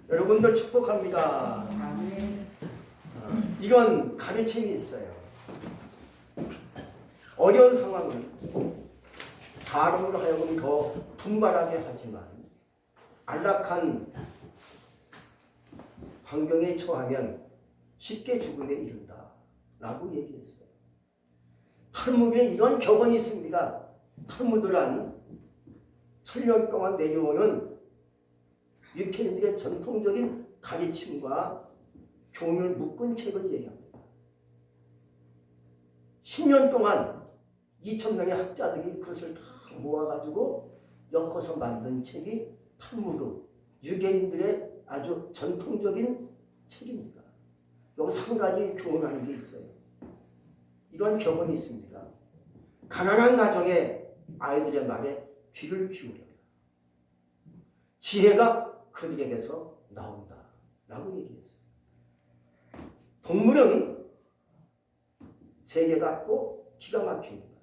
여러분들 축복합니다. 이런 가르침이 있어요. 어려운 상황은 사람으로 하여금 더 분발하게 하지만 안락한 환경에 처하면 쉽게 죽음에 이른다 라고 얘기했어요. 탈무드에 이런 격언이 있습니다. 탈무드란 천년 동안 내려오는 유태인들의 전통적인 가르침과 교훈을 묶은 책을 얘기합니다. 10년 동안 2,000명의 학자들이 그것을 다 모아가지고 엮어서 만든 책이 탈무드, 유대인들의 아주 전통적인 책입니다. 여기 3가지 교훈하는 게 있어요. 이런 교훈이 있습니다. 가난한 가정의 아이들의 말에 귀를 기울여라. 지혜가 그들에게서 나온다 라고 얘기했어요. 동물은 세계 같고 기가 막힙니다.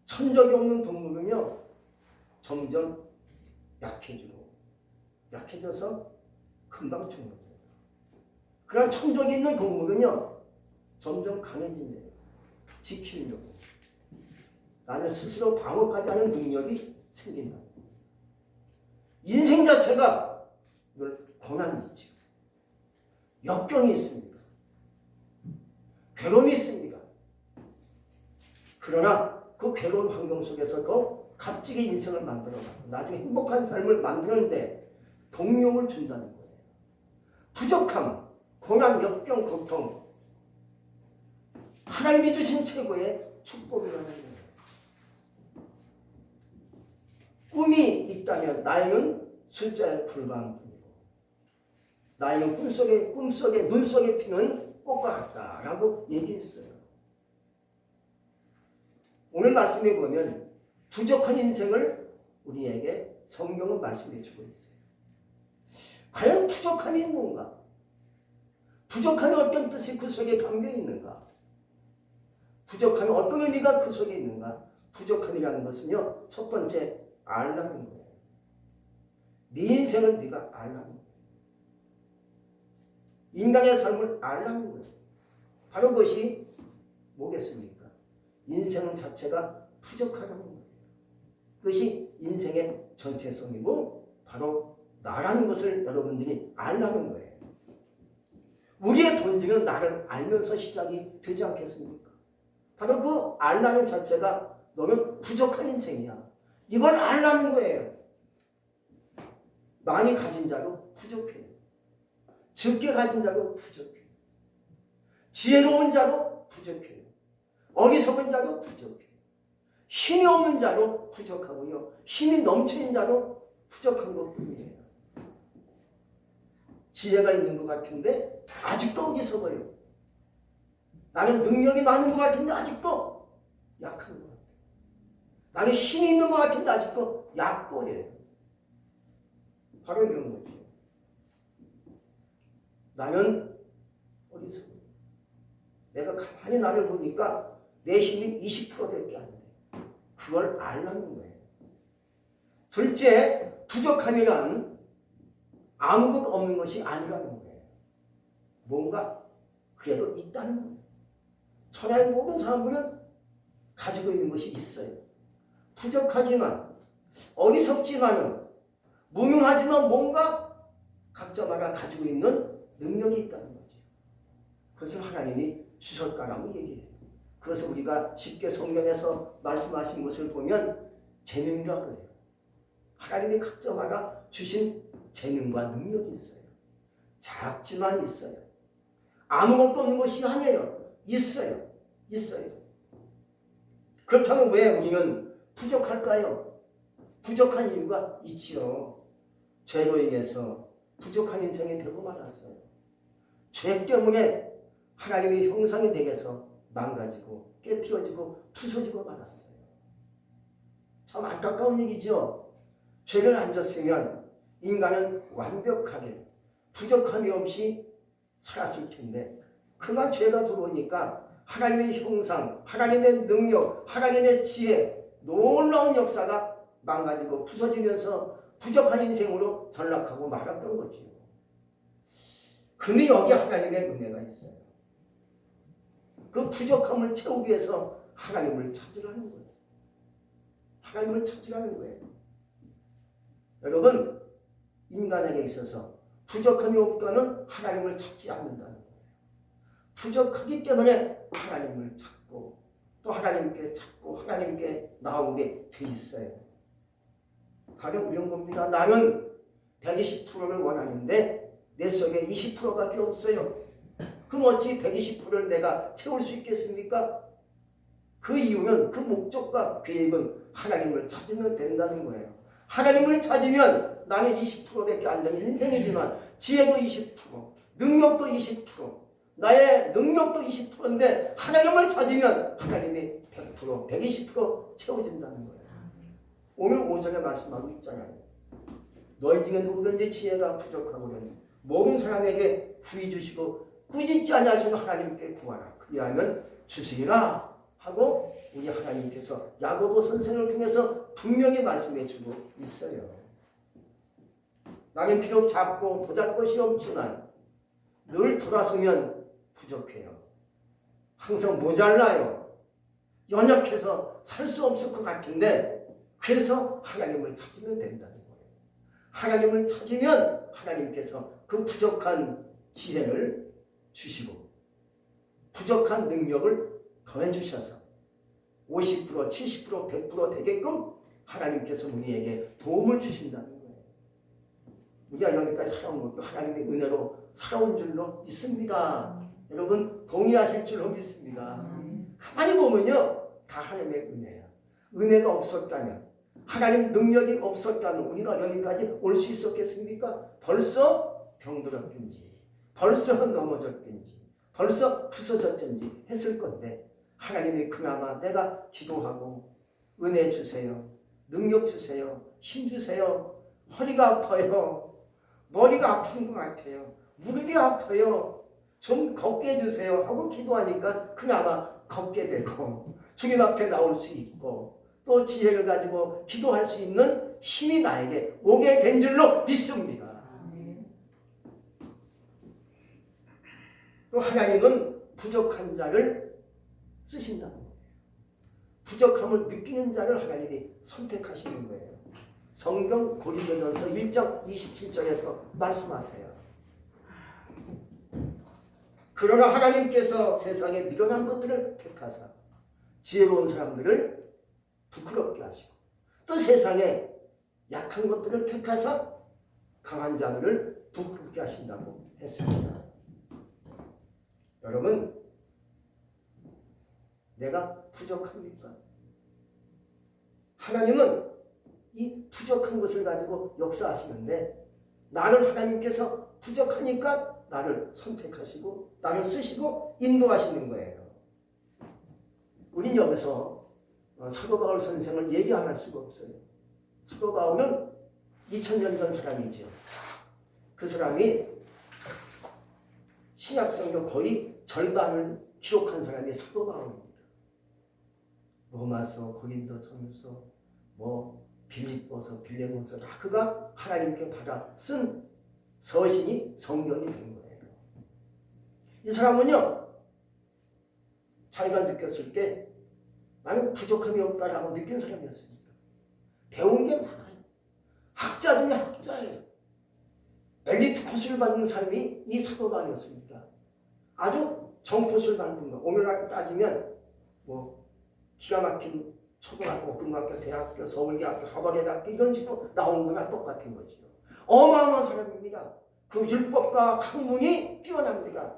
천적이 없는 동물은요 점점 약해져서 금방 죽는 거예요. 그러나 천적이 있는 동물은요 점점 강해진대요. 지키려고. 나는 스스로 방어하지 않은 능력이 생긴다. 인생 자체가 고난이죠. 역경이 있습니다. 괴로움이 있습니다. 그러나 그 괴로운 환경 속에서도 값지게 인생을 만들어가고 나중에 행복한 삶을 만드는데 동력을 준다는 거예요. 부족함, 고난, 역경, 고통 하나님이 주신 최고의 축복이라는 거예요. 꿈이 있다면 나이는 숫자에 불과한 뿐이고 나이는 꿈속에 눈 속에 피는 꽃과 같다라고 얘기했어요. 오늘 말씀에 보면 부족한 인생을 우리에게 성경은 말씀해 주고 있어요. 과연 부족함이 뭔가? 부족함이 어떤 뜻이 그 속에 담겨 있는가? 부족함이 어떤 의미가 그 속에 있는가? 부족함이라는 것은요, 첫 번째 알라는 거예요. 네 인생을 네가 알라는 거예요. 인간의 삶을 알라는 거예요. 바로 그것이 뭐겠습니까? 인생 자체가 부족하다는 거예요. 그것이 인생의 전체성이고 바로 나라는 것을 여러분들이 알라는 거예요. 우리의 본질은 나를 알면서 시작이 되지 않겠습니까? 바로 그 알라는 자체가 너는 부족한 인생이야. 이걸 알라는 거예요. 많이 가진 자로 부족해요. 적게 가진 자로 부족해요. 지혜로운 자로 부족해요. 어리석은 자로 부족해요. 힘이 없는 자로 부족하고요. 힘이 넘치는 자로 부족한 것뿐이에요. 지혜가 있는 것 같은데 아직도 어리석어요. 나는 능력이 많은 것 같은데 아직도 약한 것 같아요. 나는 힘이 있는 것 같은데 아직도 약골이에요. 바로 이런 거죠. 나는 어리석어요. 내가 가만히 나를 보니까 내 힘이 20%밖에 안 돼. 그걸 알라는 거예요. 둘째, 부족함이란 아무것도 없는 것이 아니라는 거예요. 뭔가 그래도 있다는 거예요. 천하의 모든 사람들은 가지고 있는 것이 있어요. 부족하지만, 어리석지만은, 무능하지만 뭔가 각자마다 가지고 있는 능력이 있다는 거죠. 그것을 하나님이 주셨다라고 얘기해요. 그것을 우리가 쉽게 성경에서 말씀하신 것을 보면 재능이라고 해요. 하나님이 각자마다 주신 재능과 능력이 있어요. 작지만 있어요. 아무것도 없는 것이 아니에요. 있어요. 그렇다면 왜 우리는 부족할까요? 부족한 이유가 있지요. 죄로 인해서 부족한 인생이 되고 말았어요. 죄 때문에 하나님의 형상이 내게서 망가지고 깨트려지고 부서지고 말았어요. 참 안타까운 얘기죠. 죄를 안 졌으면 인간은 완벽하게 부족함이 없이 살았을 텐데 그만 죄가 들어오니까 하나님의 형상, 하나님의 능력, 하나님의 지혜, 놀라운 역사가 망가지고 부서지면서 부족한 인생으로 전락하고 말았던 거죠. 근데 여기 하나님의 은혜가 있어요. 그 부족함을 채우기 위해서 하나님을 찾으라는 거예요. 하나님을 찾으라는 거예요. 여러분, 인간에게 있어서 부족함이 없다는 하나님을 찾지 않는다는 거예요. 부족하기 때문에 하나님을 찾고 또 하나님께 찾고 하나님께 나오게 돼 있어요. 바로 이런 겁니다. 나는 120%를 원하는데 내 속에 20%밖에 없어요. 그럼 어찌 120%를 내가 채울 수 있겠습니까? 그 이유는 그 목적과 계획은 하나님을 찾으면 된다는 거예요. 하나님을 찾으면 나는 20%밖에 안 되는 인생이지만 지혜도 20%, 능력도 20%, 나의 능력도 20%인데 하나님을 찾으면 하나님이 100%, 120% 채워진다는 거예요. 오늘 5절에 말씀하고 있잖아요. 너희 중에 누구든지 지혜가 부족하거든 모든 사람에게 구해 주시고 꾸짖지 아니하시는 하나님께 구하라. 그리하면 주시리라 하고 우리 하나님께서 야고보 선생을 통해서 분명히 말씀해 주고 있어요. 나는 비록 작고 보잘것이 없지만 늘 돌아서면 부족해요. 항상 모자라요. 연약해서 살 수 없을 것 같은데 그래서 하나님을 찾으면 된다는 거예요. 하나님을 찾으면 하나님께서 그 부족한 지혜를 주시고 부족한 능력을 더해 주셔서 50%, 70%, 100% 되게끔 하나님께서 우리에게 도움을 주신다는 거예요. 우리가 여기까지 살아온 것도 하나님의 은혜로 살아온 줄로 믿습니다. 여러분 동의하실 줄로 믿습니다. 가만히 보면요 다 하나님의 은혜야. 은혜가 없었다면 하나님 능력이 없었다면 우리가 여기까지 올 수 있었겠습니까? 벌써 병들었든지 벌써 넘어졌든지 벌써 부서졌든지 했을 건데 하나님이 그나마 내가 기도하고 은혜 주세요. 능력 주세요. 힘 주세요. 허리가 아파요. 머리가 아픈 것 같아요. 무릎이 아파요. 좀 걷게 해주세요 하고 기도하니까 그나마 걷게 되고 주님 앞에 나올 수 있고 또 지혜를 가지고 기도할 수 있는 힘이 나에게 오게 된 줄로 믿습니다. 또 하나님은 부족한 자를 쓰신다는 거예요. 부족함을 느끼는 자를 하나님이 선택하시는 거예요. 성경 고린도전서 1장 27절에서 말씀하세요. 그러나 하나님께서 세상에 미련한 것들을 택하사 지혜로운 사람들을 부끄럽게 하시고 또 세상에 약한 것들을 택하사 강한 자들을 부끄럽게 하신다고 했습니다. 여러분 내가 부족합니까? 하나님은 이 부족한 것을 가지고 역사하시는데 나를 하나님께서 부족하니까 나를 선택하시고 나를 쓰시고 인도하시는 거예요. 우린 여기서 사도 바울 선생을 얘기 안 할 수가 없어요. 사도 바울은 2000년 전 사람이죠. 그 사람이 신약성경 거의 절반을 기록한 사람이 사도 바울입니다. 로마서, 고린도전서, 빌립보서, 빌레몬서 다 그가 하나님께 받아 쓴 서신이 성경이 된 거예요. 이 사람은요 자기가 느꼈을 때 나는 부족함이 없다라고 느낀 사람이었습니다. 배운 게 많아요. 학자 중에 학자예요. 엘리트 코스를 받는 사람이 이 사도 바울이었습니다. 아주 정코스를 받는 거. 오늘날 따지면 기가 막힌 초등학교, 고등학교, 대학교, 서울대학교, 하버드대학교 이런 식으로 나온 거나 똑같은 거죠. 어마어마한 사람입니다. 그 율법과 학문이 뛰어납니다.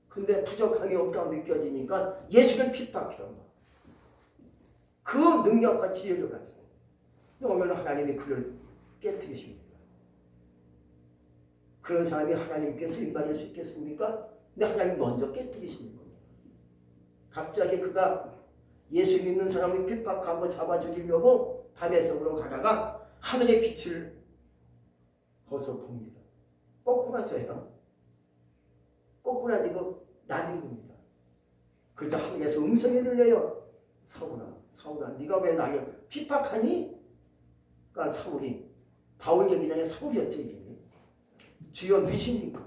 근데 부족함이 없다고 느껴지니까 예수를 핍박해요. 그 능력과 지혜를 가지고. 오늘 하나님이 그를 깨뜨리십니다. 그런 사람이 하나님께서 인간일 수 있겠습니까? 근데 하나님 먼저 깨뜨리시는 겁니다. 갑자기 그가 예수 믿는 사람을 핍박하고 잡아 죽이려고 다메섹으로 가다가 하늘의 빛을 벗어봅니다. 꼬꾸라져요. 꼬꾸라지고 나뒹굽니다. 그러자 하늘에서 음성이 들려요. 사울아, 사울아, 네가 왜 나를 핍박하니? 그러니까 사울이 바울 얘기 전에 사울이었죠. 이제 주여 누구십니까?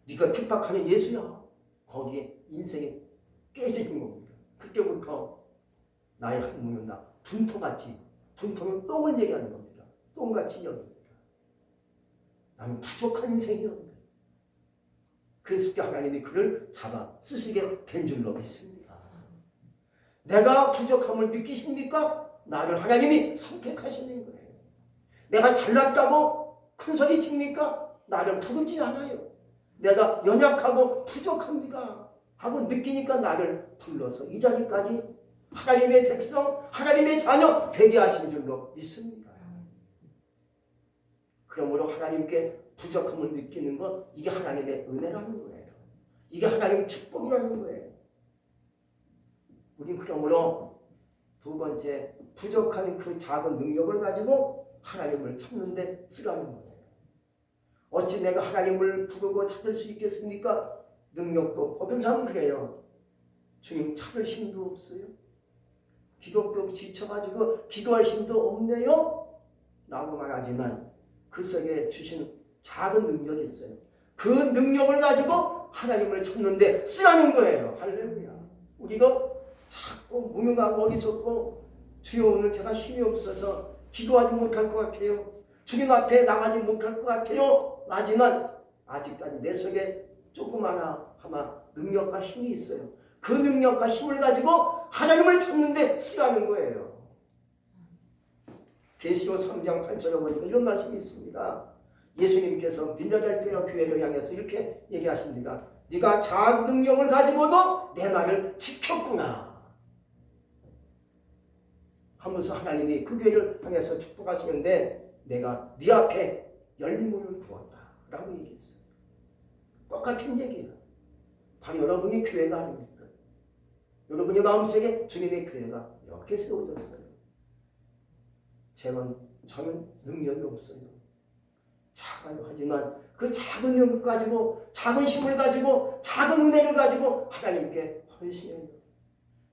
네가 핍박하는 예수야. 거기에 인생이 깨지는 겁니다. 그때부터 나의 학문은 나 분토같이, 분토는 똥을 얘기하는 겁니다. 똥같이 여깁니다. 나는 부족한 인생이었는데 그랬을 때 하나님이 그를 잡아 쓰시게 된 줄로 믿습니다. 내가 부족함을 느끼십니까? 나를 하나님이 선택하시는 거예요. 내가 잘났다고 큰 소리 칩니까? 나를 부르지 않아요. 내가 연약하고 부족합니다 하고 느끼니까 나를 불러서 이 자리까지 하나님의 백성, 하나님의 자녀 되게 하신 줄로 믿습니다. 그러므로 하나님께 부족함을 느끼는 것, 이게 하나님의 은혜라는 거예요. 이게 하나님의 축복이라는 거예요. 우린 그러므로 두 번째, 부족한 그 작은 능력을 가지고 하나님을 찾는데 쓰라는 거예요. 어찌 내가 하나님을 부르고 찾을 수 있겠습니까? 능력도 어떤 사람은 그래요. 주님 찾을 힘도 없어요. 기도도 지쳐가지고 기도할 힘도 없네요 라고 말하지만 그 속에 주신 작은 능력이 있어요. 그 능력을 가지고 하나님을 찾는데 쓰라는 거예요. 할렐루야. 우리도 자꾸 무능하고 어리석고 주여 오늘 제가 힘이 없어서 기도하지 못할 것 같아요. 주님 앞에 나가지 못할 것 같아요. 하지만 아직까지 내 속에 조그마나 아마 능력과 힘이 있어요. 그 능력과 힘을 가지고 하나님을 찾는데 쓰라는 거예요. 계시록 3장 8절에 보니까 이런 말씀이 있습니다. 예수님께서 빌라델피아 교회를 향해서 이렇게 얘기하십니다. 네가 작은 능력을 가지고도 내 말을 지켰구나 하면서 하나님이 그 교회를 향해서 축복하시는데 내가 네 앞에 열문을 두었다 라고 얘기했어요. 똑같은 얘기예요. 바로 여러분이 교회가 아닙니까? 여러분의 마음속에 주님의 교회가 이렇게 세워졌어요. 저는 능력이 없어요. 작아요. 하지만 그 작은 능력 가지고, 작은 힘을 가지고, 작은 은혜를 가지고 하나님께 헌신해요.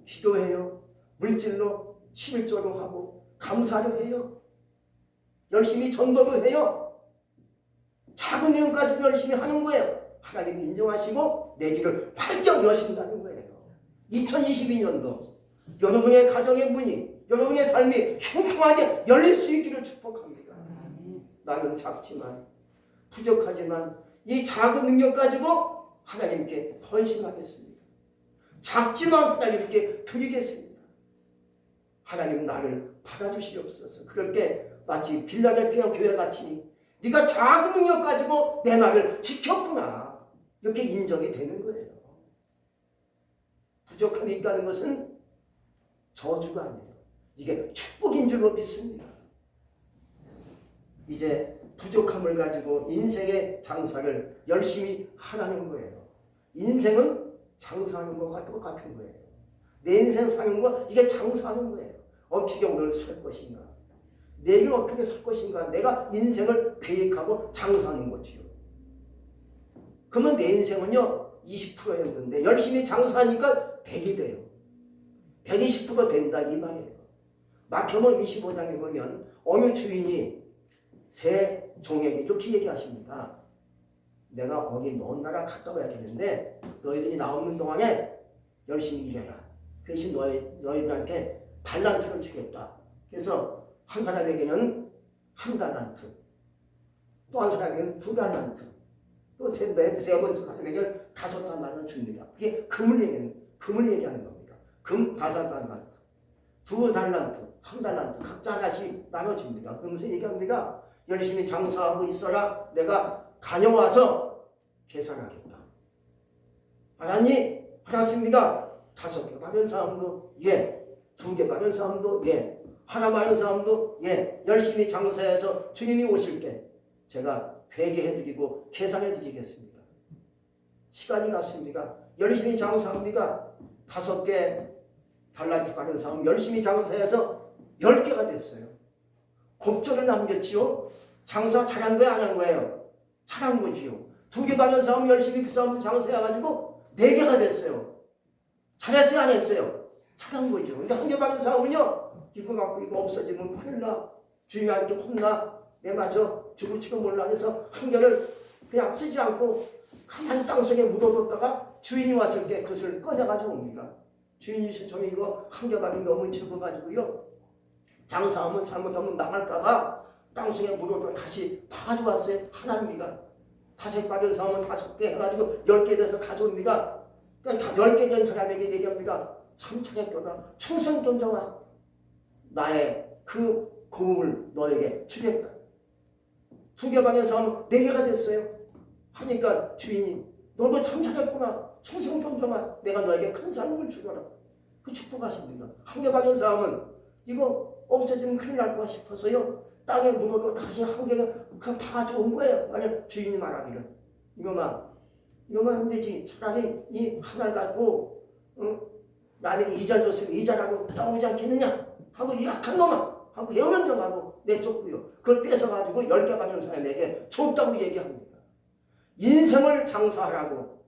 기도해요. 물질로 11조로 하고 감사를 해요. 열심히 전도를 해요. 작은 내용 가지고 열심히 하는 거예요. 하나님이 인정하시고 내 길을 활짝 여신다는 거예요. 2022년도 여러분의 가정의 문이, 여러분의 삶이 형통하게 열릴 수 있기를 축복합니다. 나는 작지만, 부족하지만 이 작은 능력 가지고 하나님께 헌신하겠습니다. 작지만 하나님께 드리겠습니다. 하나님 나를 받아주시옵소서. 그럴 때 마치 빌라델피아 교회같이 네가 작은 능력 가지고 내 말을 지켰구나 이렇게 인정이 되는 거예요. 부족함이 있다는 것은 저주가 아니에요. 이게 축복인 줄로 믿습니다. 이제 부족함을 가지고 인생의 장사를 열심히 하라는 거예요. 인생은 장사하는 것과 똑같은 거예요. 내 인생 사는 거, 이게 장사하는 거예요. 어떻게 오늘 살 것인가? 내일 어떻게 살 것인가? 내가 인생을 계획하고 장사하는 거지요. 그러면 내 인생은요 20%였는데 열심히 장사하니까 100이 돼요. 120% 된다 이 말이에요. 마태복음 25장에 보면 어느 주인이 새 종에게 이렇게 얘기하십니다. 내가 어디 먼 나라 갔다 와야겠는데 너희들이 나 없는 동안에 열심히 일해라. 대신 너희들한테 달란트를 주겠다. 그래서 한 사람에게는 1달란트, 또 한 사람에게는 2달란트, 또 세 번 사람에게는 5달란트 줍니다. 그게 금을 얘기하는 겁니다. 금 5달란트, 2달란트, 1달란트 각자 하나씩 나눠줍니다. 그러면서 얘기합니다. 열심히 장사하고 있어라. 내가 다녀와서 계산하겠다. 알았니? 알았습니다. 5개 받은 사람도 예, 2개 받은 사람도 예, 하나 받은 사람도 예, 열심히 장사해서 주님이 오실 때 제가 회개해드리고 계산해드리겠습니다. 시간이 갔습니다. 열심히 장사합니다. 5개 달란트 받은 사람 열심히 장사해서 10개가 됐어요. 곱절을 남겼지요. 장사 잘한 거야 안 한 거예요? 잘한 거지요. 2개 받은 사람 열심히 그 사람도 장사해가지고 4개가 됐어요. 잘했어요 안 했어요? 잘한 거죠. 근데 1개 받은 사람은요 이거 갖고 이거 없어지면 큰일 나. 주인한테 혼나 내 맞아 죽을지도 몰라 해서 한 개를 그냥 쓰지 않고 가만히 땅속에 묻어뒀다가 주인이 왔을 때 그것을 꺼내가지고 옵니다. 주인이 저기 이거 한 개밖에 너무 적어가지고요 장사하면 잘못하면 나갈까봐 땅속에 묻어도 다시 다 가져왔어요. 하나입니다. 5가지 사람은 5개 해가지고 10개 돼서 가져옵니다. 그러니까 10개 된 사람에게 얘기합니다. 참 착했구나. 충성견자와 나의 그 고음을 너에게 주겠다. 2개 받은 사람은 4개가 됐어요. 하니까 주인이 너도 참 잘했구나. 충성견자와 내가 너에게 큰 상을 주거라. 그 축복하십니다. 1개 받은 사람은 이거 없어지면 큰일 날까 싶어서요. 땅에 묻어도 다시 1개가 그냥 다 가져온 거예요. 아니 주인이 말하기를 이거만 안 되지. 차라리 이 하나를 갖고 나에게 이자를 줬으면 이자라도 따오지 않겠느냐 하고 이 약한 놈아 하고 애원정하고 내쫓고요. 그걸 뺏어가지고 10개 받은 사람에게 줬다고 얘기합니다. 인생을 장사하라고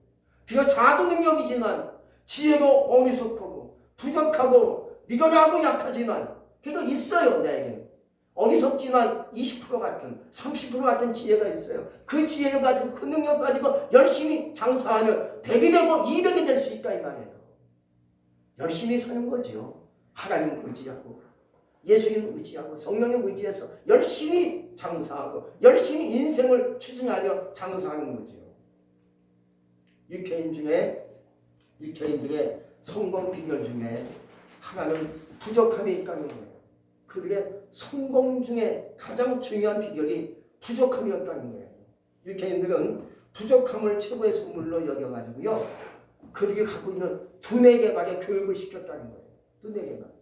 비록 작은 능력이지만 지혜도 어리석고 부족하고 미련하고 약하지만 그거 있어요. 나에게는 어리석지만 20% 같은 30% 같은 지혜가 있어요. 그 지혜를 가지고 그 능력 가지고 열심히 장사하면 100이 되고 200이 될 수 있다 이 말이에요. 열심히 사는 거죠. 하나님 의지하고 예수님 의지하고 성령님 의지해서 열심히 장사하고 열심히 인생을 추진하며 장사하는 거죠. 육회인 중에 성공 비결 중에 하나는 부족함이 있다는 거예요. 그들의 성공 중에 가장 중요한 비결이 부족함이었다는 거예요. 육회인들은 부족함을 최고의 선물로 여겨가지고요. 그들이 갖고 있는 두뇌 개발에 교육을 시켰다는 거예요. 두뇌 개발.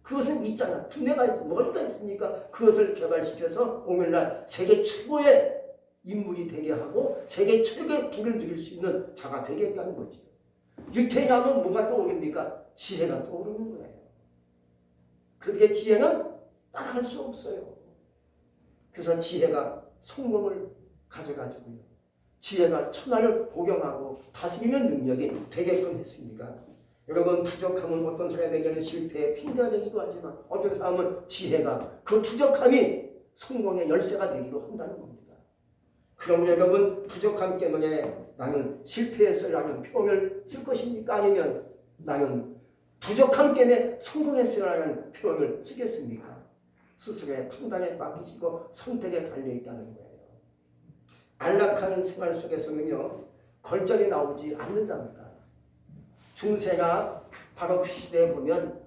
그것은 있잖아. 두뇌가 있어. 머리가 있으니까 그것을 개발시켜서 오늘날 세계 최고의 인물이 되게 하고 세계 최고의 부를 누릴 수 있는 자가 되게 했다는 거죠. 육체에 하면 뭐가 떠오릅니까? 지혜가 떠오르는 거예요. 그들의 지혜는 따라갈 수 없어요. 그래서 지혜가 성공을 가져가지고요. 지혜가 천하를 복용하고 다스리는 능력이 되게끔 했습니다. 여러분 부족함은 어떤 사람에게는 실패의 핑계가 되기도 하지만 어떤 사람은 지혜가 그 부족함이 성공의 열쇠가 되기도 한다는 겁니다. 그럼 여러분 부족함 때문에 나는 실패했어라는 표현을 쓸 것입니까? 아니면 나는 부족함 때문에 성공했어라는 표현을 쓰겠습니까? 스스로의 판단에 맡기시고 선택에 달려있다는 거예요. 안락한 생활 속에서는요 걸절이 나오지 않는답니다. 중세가 바로 그 시대에 보면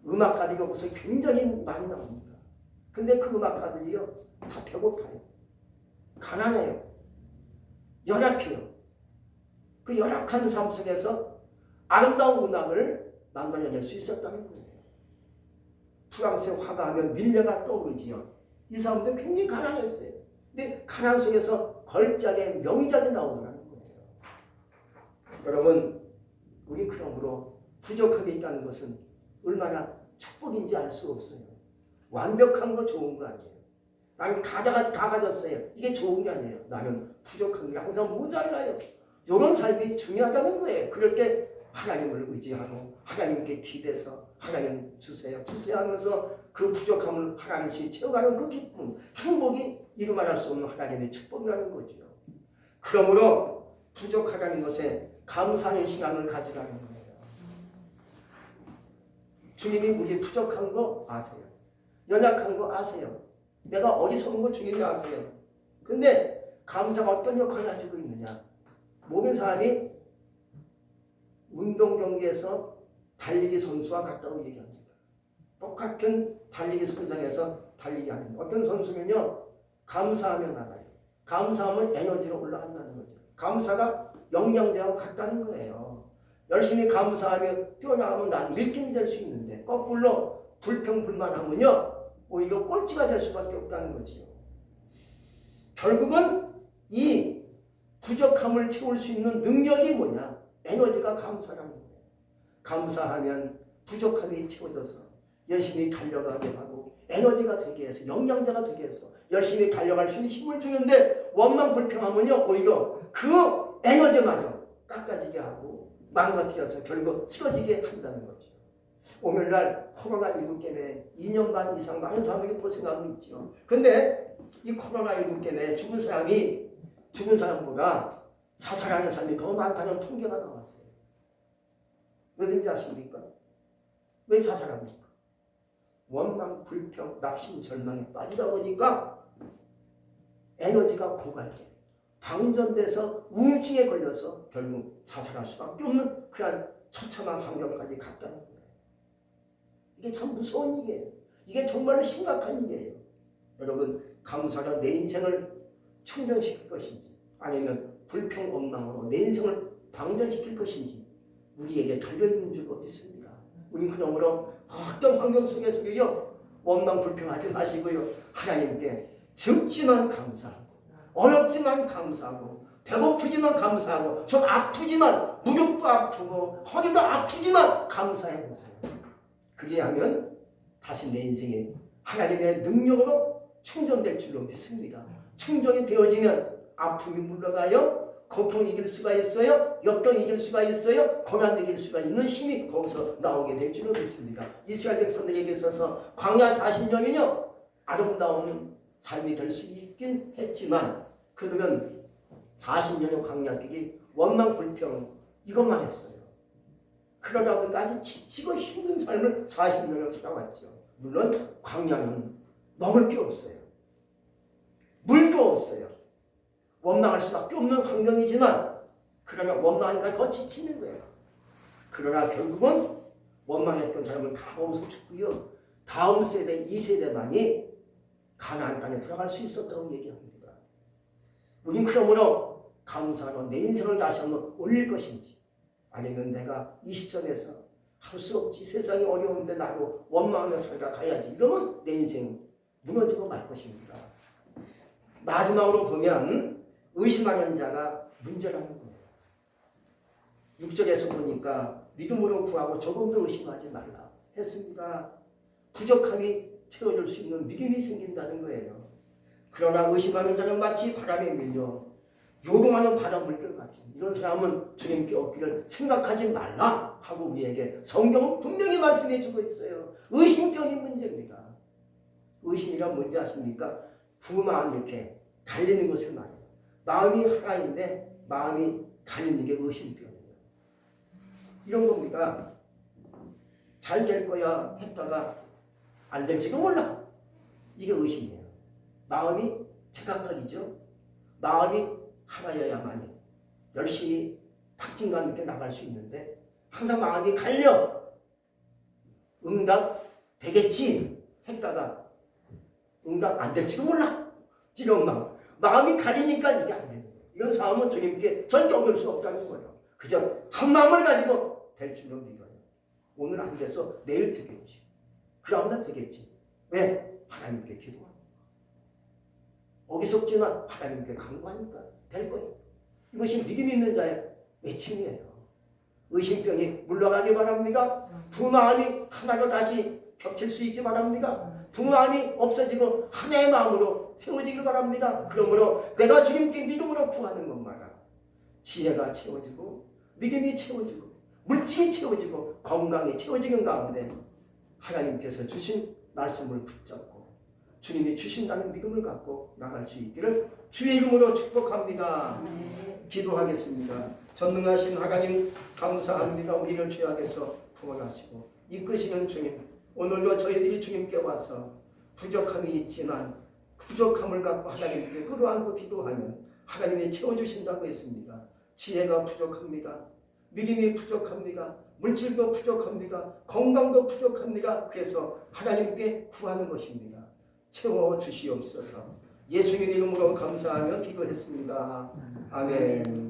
음악가들이 거기서 굉장히 많이 나옵니다. 근데 그 음악가들이요 다 배고파요. 가난해요. 열악해요. 그 열악한 삶 속에서 아름다운 음악을 만들어낼 수 있었다는 거예요. 프랑스의 화가 하면 밀레가 떠오르지요. 이 사람도 굉장히 가난했어요. 근데 가난 속에서 걸작의 명작이 나오더라는 거예요. 여러분 우리 그러므로 부족하게 있다는 것은 얼마나 축복인지 알 수 없어요. 완벽한 거 좋은 거 아니에요. 나는 다 가졌어요. 이게 좋은 게 아니에요. 나는 부족한 게 항상 모자라요. 이런 삶이 중요하다는 거예요. 그럴 때 하나님을 의지하고 하나님께 기대서 하나님 주세요 하면서 그 부족함을 하나님이 채워가는 그 기쁨, 행복이 이루 말할 수 없는 하나님의 축복이라는 거죠. 그러므로 부족하다는 것에 감사의 시간을 가지라는 거예요. 주님이 우리 부족한 거 아세요. 연약한 거 아세요. 내가 어리석은 거 주님이 아세요. 근데 감사가 어떤 역할을 가지고 있느냐. 모든 사람이 운동 경기에서 달리기 선수와 같다고 얘기합니다. 똑같은 달리기 선상에서 달리기 하는 어떤 선수면요. 감사하면 나가요. 감사하면 에너지가 올라간다는 거죠. 감사가 영양제하고 같다는 거예요. 열심히 감사하며 뛰어나가면 난 1등이 될 수 있는데 거꾸로 불평불만하면요. 오히려 꼴찌가 될 수밖에 없다는 거지요. 결국은 이 부족함을 채울 수 있는 능력이 뭐냐? 에너지가 감사라는 거예요. 감사하면 부족함이 채워져서 열심히 달려가게 하고 에너지가 되게 해서 영양제가 되게 해서 열심히 달려갈 수 있는 힘을 주는데 원망 불평하면요 오히려 그 에너지마저 깎아지게 하고 망가뜨려서 결국 쓰러지게 한다는 거죠. 오늘날 코로나19 때문에 2년 반 이상 많은 사람들이 고생하고 있죠. 근데 이 코로나19 때문에 죽은 사람보다 자살하는 사람이 더 많다는 통계가 나왔어요. 왜 그런지 아십니까? 왜 자살합니까? 원망, 불평, 낙심, 절망에 빠지다 보니까 에너지가 고갈돼 방전돼서 우울증에 걸려서 결국 자살할 수밖에 없는 그런 처참한 환경까지 갔다는 거예요. 이게 참 무서운 일이에요. 이게 정말로 심각한 일이에요. 여러분, 감사가 내 인생을 충전시킬 것인지 아니면 불평, 원망으로 내 인생을 방전시킬 것인지 우리에게 달려있는 줄 믿습니다. 우리 그러므로 어떤 환경 속에서요 원망, 불평하지 마시고요. 하나님께 적지만 감사하고 어렵지만 감사하고 배고프지만 감사하고 좀 아프지만 무릎도 아프고 허리도 아프지만 감사해 보세요. 그리하면 다시 내 인생이 하나님의 능력으로 충전될 줄로 믿습니다. 충전이 되어지면 아픔이 물러가요. 고통이 이길 수가 있어요. 역경이 이길 수가 있어요. 고난이 이길 수가 있는 힘이 거기서 나오게 될 줄로 믿습니다. 이스라엘 백성들에게 있어서 광야 40년이요 아름다운 삶이 될 수 있긴 했지만 그들은 40년의 광야길이 원망 불평 이것만 했어요. 그러다 보니까 아주 지치고 힘든 삶을 40년을 살아왔죠. 물론 광야는 먹을 게 없어요. 물도 없어요. 원망할 수밖에 없는 환경이지만 그러나 원망하니까 더 지치는 거예요. 그러나 결국은 원망했던 사람은 다 거기서 죽고요. 다음 세대, 2세대만이 가나안 땅에 들어갈 수 있었다고 얘기합니다. 우린 그러므로 감사로 내 인생을 다시 한번 올릴 것인지 아니면 내가 이 시점에서 할 수 없지 세상이 어려운데 나도 원망하며 살다 가야지 이러면 내 인생 무너지고 말 것입니다. 마지막으로 보면 의심하는 자가 문제라는 거예요. 6절에서 보니까 믿음으로 구하고 조금도 의심하지 말라 했습니다. 부족함이 채워줄 수 있는 믿음이 생긴다는 거예요. 그러나 의심하는 자는 마치 바람에 밀려 요동하는 바닷물결 같은 이런 사람은 주님께 얻기를 생각하지 말라 하고 우리에게 성경은 분명히 말씀해 주고 있어요. 의심병이 문제입니다. 의심이란 뭔지 아십니까? 두 마음 이렇게 갈리는 것을 말해요. 마음이 하나인데 마음이 갈리는 게 의심병이에요. 이런 겁니다. 잘 될 거야 했다가 안 될지도 몰라. 이게 의심이에요. 마음이 제각각이죠. 마음이 하나여야만이 열심히 탁진감 있게 나갈 수 있는데 항상 마음이 갈려. 응답 되겠지 했다가 응답 안 될지도 몰라. 이런 마음이 갈리니까 이게 안 되는 거예요. 이런 사람은 주님께 절대 얻을 수 없다는 거예요. 그저 한 마음을 가지고 될 줄로 믿어요. 오늘 안 돼서 내일 되겠지. 그러면 되겠지. 왜? 하나님께 기도하고 어기속지만 하나님께 간구하니까 될 거예요. 이것이 믿음 있는 자의 외침이에요. 의심병이 물러가기 바랍니다. 두 마음이 하나로 다시 겹칠 수 있기 바랍니다. 두 마음이 없어지고 하나의 마음으로 세워지길 바랍니다. 그러므로 내가 주님께 믿음으로 구하는 것마다 지혜가 채워지고 믿음이 채워지고 물질이 채워지고 건강이 채워지는 가운데 하나님께서 주신 말씀을 붙잡고 주님이 주신다는 믿음을 갖고 나갈 수 있기를 주의 이름으로 축복합니다. 기도하겠습니다. 전능하신 하나님 감사합니다. 우리를 죄악에서 구원하시고 이끄시는 주님, 오늘도 저희들이 주님께 와서 부족함이 있지만 부족함을 갖고 하나님께 끌어안고 기도하면 하나님이 채워주신다고 했습니다. 지혜가 부족합니다. 믿음이 부족합니다. 물질도 부족합니다. 건강도 부족합니다. 그래서 하나님께 구하는 것입니다. 채워주시옵소서. 예수님 이름으로 감사하며 기도했습니다. 아멘.